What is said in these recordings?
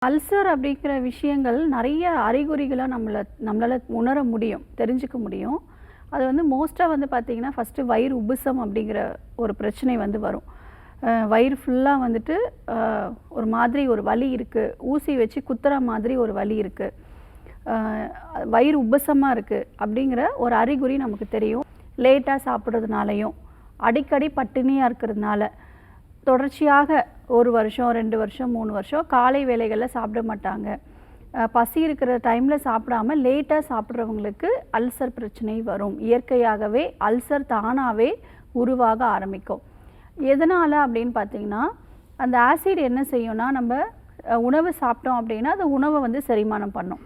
Ulcer அப்படிங்கிற விஷயங்கள் நிறைய அறிகுறிகளா நம்மளால உணர முடியும், தெரிஞ்சுக்க முடியும். அது வந்து மோஸ்ட்டா வந்து பார்த்தீங்கன்னா, ஃபர்ஸ்ட்டு வயிறு உப்புசம் அப்படிங்கிற ஒரு பிரச்சனை வந்து வரும். வயிறு ஃபுல்லா வந்துட்டு அ ஒரு மாதிரி ஒரு வலி இருக்கு. ஊசி வச்சு குத்துற மாதிரி ஒரு வலி இருக்கு. அ வயிறு உப்பசமா இருக்கு அப்படிங்கிற ஒரு அறிகுறி நமக்கு தெரியும். லேட்டா சாப்பிடுறதுனாலயும், அடிக்கடி பட்டினியா இருக்கிறதுனால, தொடர்ச்சியாக 1 வருஷம், 2 வருஷம், 3 வருஷம் காலை வேளைகள்ல சாப்பிட மாட்டாங்க. பசி இருக்கிற டைம்ல சாப்பிடாம லேட்டா சாப்பிடுறவங்களுக்கு அல்சர் பிரச்சனை வரும். இயற்கையாகவே அல்சர் தானாவே உருவாக ஆரம்பிக்கும். எதனால அப்படின்னு பார்த்தீங்கன்னா, அந்த ஆசிட் என்ன செய்யும்னா, நம்ம உணவு சாப்பிட்டோம் அப்படின்னா, அந்த உணவ வந்து செரிமானம் பண்ணும்.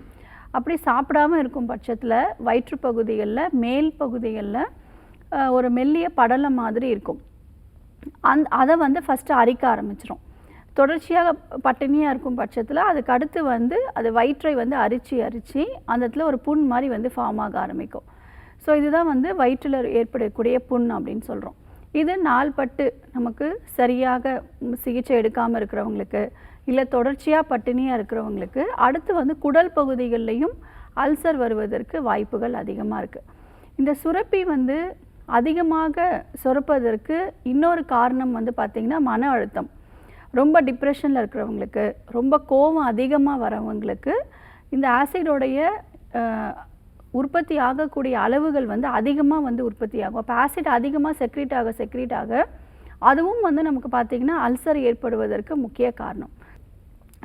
அப்படி சாப்பிடாம இருக்கும் பட்சத்தில வயிற்று பகுதிகள்ல, மேல் பகுதிகள்ல ஒரு மெல்லிய படலம் மாதிரி இருக்கும். அத வந்து ஃபர்ஸ்ட்டு அரிக்க ஆரம்பிச்சுரும். தொடர்ச்சியாக பட்டினியா இருக்கும் பட்சத்தில, அதுக்கு அடுத்து வந்து அது வயிற்றை வந்து அரிச்சு, அந்த இடத்துல ஒரு புண் மாரி வந்து ஃபார்ம் ஆக ஆரம்பிக்கும். ஸோ இதுதான் வந்து வயிற்றில ஏற்படக்கூடிய புண் அப்படின்னு சொல்றோம். இது நாள்பட்டு நமக்கு சரியாக சிகிச்சை எடுக்காம இருக்கிறவங்களுக்கு, இல்ல தொடர்ச்சியா பட்டினியா இருக்கிறவங்களுக்கு, அடுத்து வந்து குடல் பகுதிகள்லயும் அல்சர் வருவதற்கு வாய்ப்புகள் அதிகமா இருக்கு. இந்த சுரப்பி வந்து அதிகமாக சுரப்பதற்கு இன்னொரு காரணம் வந்து பார்த்தீங்கன்னா, மன அழுத்தம். ரொம்ப டிப்ரெஷன்ல இருக்கிறவங்களுக்கு, ரொம்ப கோவம் அதிகமா வரவங்களுக்கு, இந்த ஆசிடோடைய அ உற்பத்தி ஆகக்கூடிய அளவுகள் வந்து அதிகமா வந்து உற்பத்தி ஆகும். அப்ப ஆசிட் அதிகமா செக்ரீட் ஆக, அதுவும் வந்து நமக்கு பார்த்தீங்கன்னா, அல்சர் ஏற்படுவதற்கு முக்கிய காரணம்.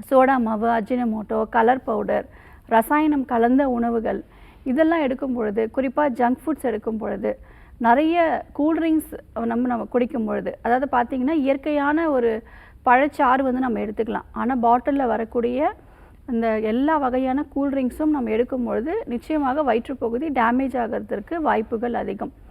சோடா மாவு, அஜினமோட்டோ, கலர் பவுடர், ரசாயனம் கலந்த உணவுகள் இதெல்லாம் எடுக்கும் பொழுது, குறிப்பா ஜங்க் ஃபுட்ஸ் எடுக்கும் பொழுது, நிறைய கூல்ட்ரிங்க்ஸ் நம்ம குடிக்கும் பொழுது, அதாவது பார்த்தீங்கன்னா, இயற்கையான ஒரு பழச்சாறு வந்து நம்ம எடுத்துக்கலாம். ஆனா பாட்டில்ல வரக்கூடிய இந்த எல்லா வகையான கூல்ட்ரிங்க்ஸும் நம்ம எடுக்கும் பொழுது, நிச்சயமாக வயிற்றுப்பகுதி டேமேஜ் ஆகுறதற்கு வாய்ப்புகள் அதிகம்.